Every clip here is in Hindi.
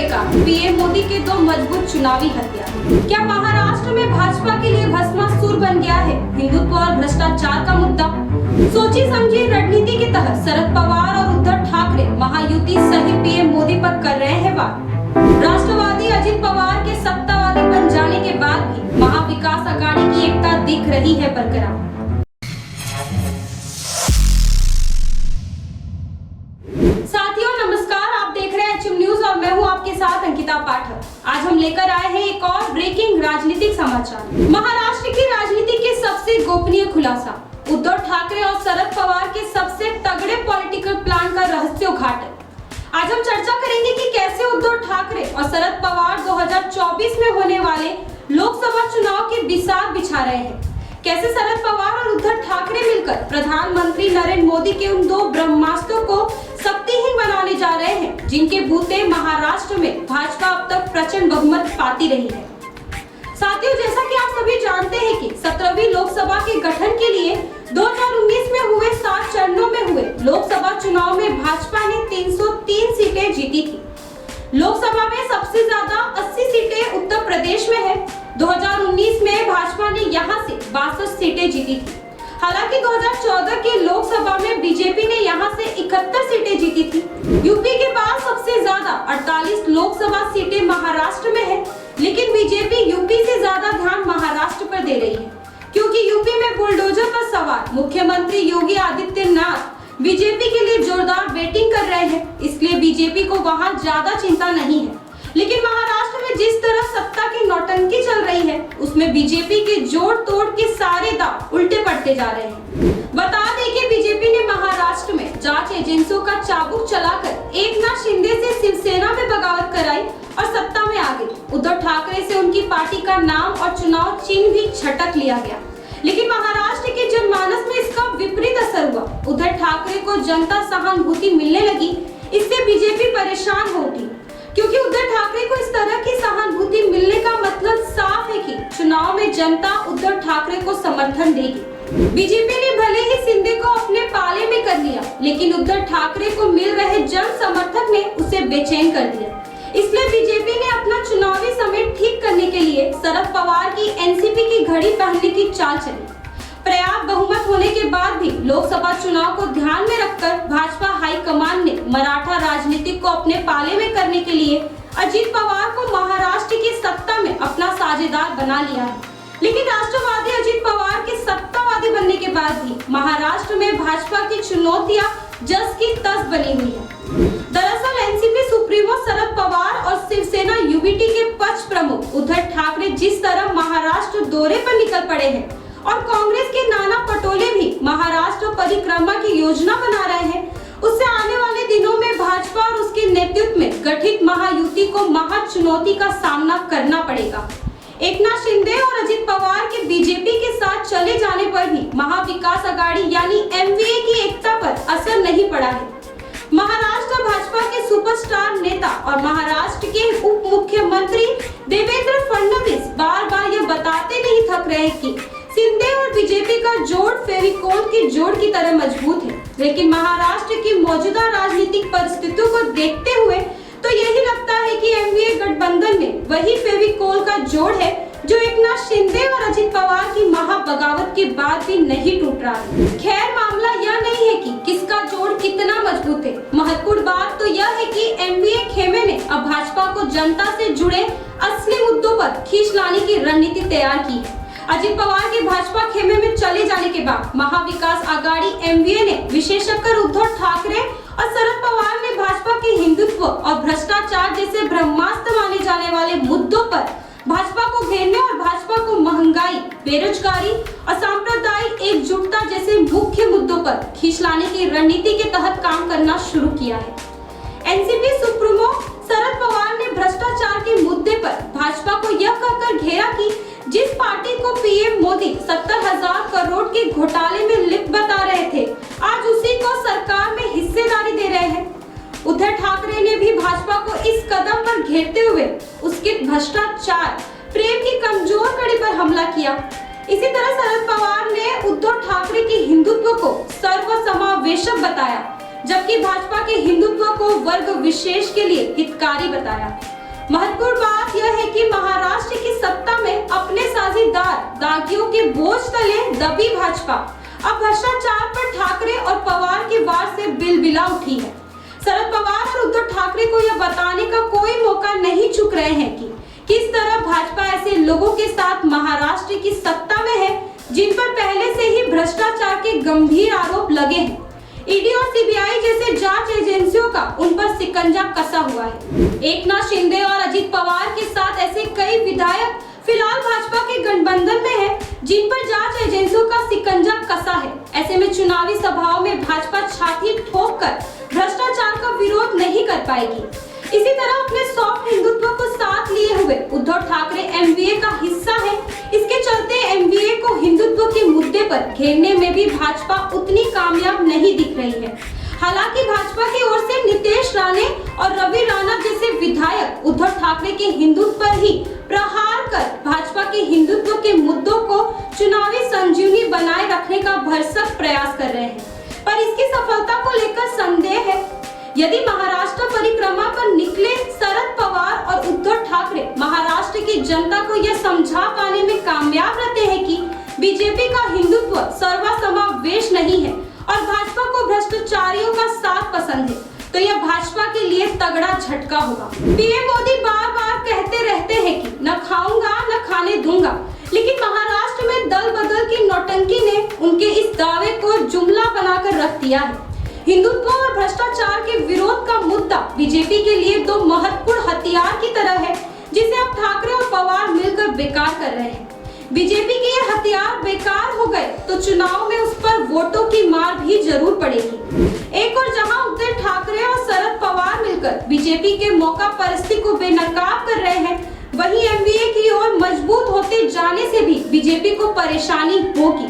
बेकार, पीएम मोदी के दो मजबूत चुनावी हथियार। क्या महाराष्ट्र में भाजपा के लिए भस्मासुर बन गया है हिंदुत्व और भ्रष्टाचार का मुद्दा? सोची समझी रणनीति के तहत शरद पवार और उद्धव ठाकरे महायुति सही पीएम मोदी पर कर रहे हैं वार। राष्ट्रवादी अजित पवार के सत्तावादी बन जाने के बाद भी महाविकास अघाड़ी की एकता दिख रही है बरकरार। साथियों नमस्कार, आप देख रहे हैं एचएम न्यूज और मैं हूं आपके साथ अंकिता पाठक। आज हम लेकर आए हैं एक और ब्रेकिंग राजनीतिक समाचार। महाराष्ट्र की राजनीति के सबसे गोपनीय खुलासा, उद्धव ठाकरे और शरद पवार के सबसे तगड़े पॉलिटिकल प्लान का रहस्य उद्घाटन। आज हम चर्चा करेंगे कि कैसे उद्धव ठाकरे और शरद पवार 2024 में होने वाले लोकसभा चुनाव की बिसात बिछा रहे हैं। कैसे शरद पवार और उद्धव ठाकरे मिलकर प्रधानमंत्री नरेंद्र मोदी के उन दो ब्रह्मास्त्रों को शक्तिहीन बनाने जा रहे हैं, जिनके बूते महाराष्ट्र में भाजपा अब तक प्रचंड बहुमत पाती रही है। साथियों, जैसा कि आप सभी जानते हैं कि 17वीं लोकसभा के गठन के लिए 2019 में हुए 7 चरणों में हुए लोकसभा चुनाव में भाजपा ने 303 सीटें जीती थी। लोकसभा में सबसे ज्यादा 80 सीटें उत्तर प्रदेश में है। 2019 में भाजपा ने यहां से 62 सीटें जीती थी। हालांकि 2014 के लोकसभा में बीजेपी ने यहां से 71 सीटें जीती थी। यूपी के बाद सबसे ज्यादा 48 लोकसभा सीटें महाराष्ट्र में है, लेकिन बीजेपी यूपी से ज्यादा ध्यान महाराष्ट्र पर दे रही है, क्योंकि यूपी में बुलडोजर पर सवार मुख्यमंत्री योगी आदित्यनाथ बीजेपी के लिए जोरदार बैटिंग कर रहे हैं, इसलिए बीजेपी को वहां ज्यादा चिंता नहीं है। लेकिन महाराष्ट्र में जिस तरह सत्ता की नौटंकी चल रही है, उसमें बीजेपी के जोड़ तोड़ के सारे दांव उल्टे पड़ते जा रहे हैं। बता दें कि बीजेपी ने महाराष्ट्र में जांच एजेंसियों का चाबुक चलाकर एकनाथ शिंदे से शिवसेना में बगावत कराई और सत्ता में आ गई। उद्धव ठाकरे से उनकी पार्टी का नाम और चुनाव चिन्ह भी झटक लिया गया, लेकिन महाराष्ट्र के जनमानस में इसका विपरीत असर हुआ। उद्धव ठाकरे को जनता सहानुभूति मिलने लगी, इससे बीजेपी परेशान हो उठी, क्योंकि उद्धव ठाकरे को इस तरह की सहानुभूति मिलने का मतलब साफ है कि चुनाव में जनता उद्धव ठाकरे को समर्थन देगी। बीजेपी ने भले ही शिंदे को अपने पाले में कर लिया, लेकिन उद्धव ठाकरे को मिल रहे जन समर्थक ने उसे बेचैन कर दिया। इसलिए बीजेपी ने अपना चुनावी समय ठीक करने के लिए शरद पवार की एनसीपी की घड़ी पहनने की चाल चली। पर्याप्त बहुमत होने के बाद भी लोकसभा चुनाव को ध्यान में रखकर भाजपा हाईकमान ने मराठा राजनीति को अपने पाले में करने के लिए अजित पवार को महाराष्ट्र की सत्ता में अपना साझेदार बना लिया है। लेकिन राष्ट्रवादी अजित पवार के सत्तावादी बनने के बाद भी महाराष्ट्र में भाजपा की चुनौतियां जस की तस बनी हुई है। दरअसल एनसीपी सुप्रीमो शरद पवार और शिवसेना यूबीटी के पक्ष प्रमुख उद्धव ठाकरे जिस तरह महाराष्ट्र दौरे पर निकल पड़े हैं और कांग्रेस के नाना पटोले भी महाराष्ट्र परिक्रमा की योजना बना रहे हैं, उससे आने वाले दिनों में भाजपा और उसके नेतृत्व में गठित महायुति को महा चुनौती का सामना करना पड़ेगा। एकनाथ शिंदे और अजित पवार के बीजेपी के साथ चले जाने पर भी महाविकास अघाड़ी यानी एमवीए की एकता पर असर नहीं पड़ा है। महाराष्ट्र भाजपा के सुपरस्टार नेता और महाराष्ट्र के उप मुख्यमंत्री देवेंद्र फडणवीस बार बार ये बताते नहीं थक रहे कि शिंदे और बीजेपी का जोड़ फेविकोल की जोड़ की तरह मजबूत है। लेकिन महाराष्ट्र की मौजूदा राजनीतिक परिस्थितियों को देखते हुए तो यही लगता है कि एमवीए गठबंधन में वही फेविकोल का जोड़ है जो एकनाथ शिंदे और अजित पवार की महाबगावत के बाद भी नहीं टूट रहा है। खैर, मामला यह नहीं है कि किसका जोड़ कितना मजबूत है, महत्वपूर्ण बात तो यह है कि एमवीए खेमे ने अब भाजपा को जनता से जुड़े असली मुद्दों पर खींच लाने की रणनीति तैयार की है। अजित पवार के भाजपा खेमे में चले जाने के बाद महाविकास अघाड़ी एमवीए ने विशेषकर उद्धव ठाकरे और शरद पवार ने भाजपा के हिंदुत्व और भ्रष्टाचार जैसे ब्रह्मास्त्र माने जाने वाले मुद्दों पर भाजपा को घेरने और भाजपा को महंगाई, बेरोजगारी और सांप्रदायिक एकजुटता जैसे मुख्य मुद्दों पर खींच लाने की रणनीति के तहत काम करना शुरू किया है। एनसीपी सुप्रीमो शरद पवार ने भ्रष्टाचार के मुद्दे पर भाजपा को यह कहकर घेरा कि जिस पार्टी को पीएम मोदी 70,000 करोड़ के घोटाले में लिप्त बता रहे थे, आज उसी को सरकार में हिस्सेदारी दे रहे हैं। उद्धव ठाकरे ने भी भाजपा को इस कदम पर घेरते हुए उसके भ्रष्टाचार प्रेम की कमजोर कड़ी पर हमला किया। इसी तरह शरद पवार ने उद्धव ठाकरे के हिंदुत्व को सर्वसमावेशक बताया, जबकि भाजपा के हिंदुत्व को वर्ग विशेष के लिए हितकारी बताया। महत्वपूर्ण बात यह है कि महाराष्ट्र की सत्ता में अपने साझेदार दागियों के बोझ तले दबी भाजपा अब भ्रष्टाचार पर ठाकरे और पवार की वार से बिलबिला उठी है। शरद पवार और उद्धव ठाकरे को यह बताने का कोई मौका नहीं चूक रहे हैं कि किस तरह भाजपा ऐसे लोगों के साथ महाराष्ट्र की सत्ता में है जिन पर पहले से ही भ्रष्टाचार के गंभीर आरोप लगे हैं। ईडी और सीबीआई जैसे जांच एजेंसियों का उन पर शिकंजा कसा हुआ है। एकनाथ शिंदे और अजित पवार के साथ ऐसे कई विधायक फिलहाल भाजपा के गठबंधन में हैं, जिन पर जांच एजेंसियों का शिकंजा कसा है। ऐसे में चुनावी सभाओं में भाजपा छाती ठोककर भ्रष्टाचार का विरोध नहीं कर पाएगी। इसी तरह अपने सॉफ्ट हिंदुत्व को साथ लिए हुए उद्धव ठाकरे एमवीए का हिस्सा है। इसके चलते एमवीए को हिंदुत्व के मुद्दे पर घेरने में भी भाजपा उतनी कामयाब नहीं दिख रही है। हालांकि भाजपा की ओर से नितेश राणे और रवि राणा जैसे विधायक उद्धव ठाकरे के हिंदुत्व पर ही प्रहार कर भाजपा के हिंदुत्व के मुद्दों को चुनावी संजीवनी बनाए रखने का भरसक प्रयास कर रहे हैं, पर इसकी सफलता को लेकर संदेह है। यदि महाराष्ट्र परिक्रमा पर निकले शरद पवार और उद्धव ठाकरे महाराष्ट्र की जनता को यह समझा पाने में कामयाब रहते हैं कि बीजेपी का हिंदुत्व सर्वसमावेश नहीं है और भाजपा को भ्रष्टाचारियों का साथ पसंद है, तो यह भाजपा के लिए तगड़ा झटका होगा। पीएम मोदी बार बार कहते रहते हैं कि न खाऊंगा न खाने दूंगा, लेकिन महाराष्ट्र में दल बदल की नौटंकी ने उनके इस दावे को जुमला बनाकर रख दिया है। हिंदुत्व और भ्रष्टाचार के विरोध का मुद्दा बीजेपी के लिए दो महत्वपूर्ण हथियार की तरह है, जिसे अब ठाकरे और पवार मिलकर बेकार कर रहे हैं। बीजेपी के ये हथियार बेकार हो गए तो चुनाव में उस पर वोटों की मार भी जरूर पड़ेगी। एक और जहां उद्धव ठाकरे और शरद पवार मिलकर बीजेपी के मौका परिस्थिति को बेनकाब कर रहे हैं, वहीं एमवीए की ओर मजबूत होते जाने से भी बीजेपी को परेशानी होगी।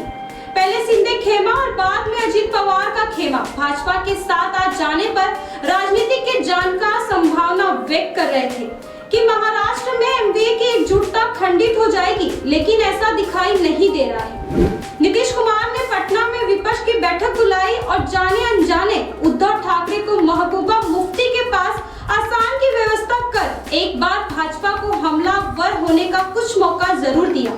पहले शिंदे खेमा और बाद में अजित पवार का खेमा भाजपा के साथ आ जाने पर राजनीति के जानकार संभावना व्यक्त कर रहे थे कि महाराष्ट्र में एमवीए की एकजुटता खंडित हो जाएगी, लेकिन ऐसा दिखाई नहीं दे रहा है। नीतीश कुमार ने पटना में विपक्ष की बैठक बुलाई और जाने अनजाने उद्धव ठाकरे को महबूबा मुफ्ती के पास आसान की व्यवस्था कर एक बार भाजपा को हमलावर होने का कुछ मौका जरूर दिया,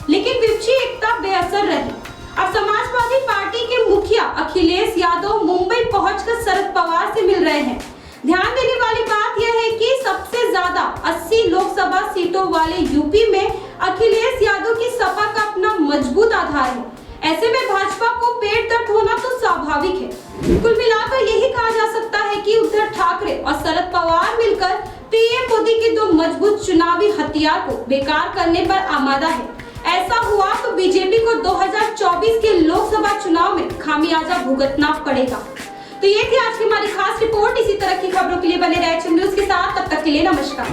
लेकिन विपक्षी एकता बेअसर रही। अब समाजवादी पार्टी के मुखिया अखिलेश यादव मुंबई पहुंचकर शरद पवार से मिल रहे हैं। ध्यान देने वाली बात यह है कि सबसे ज्यादा 80 लोकसभा सीटों वाले यूपी में अखिलेश यादव की सपा का अपना मजबूत आधार है। ऐसे में भाजपा को पेट दर्द होना तो स्वाभाविक है। कुल मिलाकर यही कहा जा सकता है कि उद्धव ठाकरे और शरद पवार मिलकर पीएम मोदी के दो मजबूत चुनावी हथियार को बेकार करने पर आमादा है। ऐसा हुआ तो बीजेपी को 2024 के लोकसभा चुनाव में खामियाजा भुगतना पड़ेगा। तो ये थी आज की हमारी खास रिपोर्ट। इसी तरह की खबरों के लिए बने रहे एचएम न्यूज़ के साथ। तब तक के लिए नमस्कार।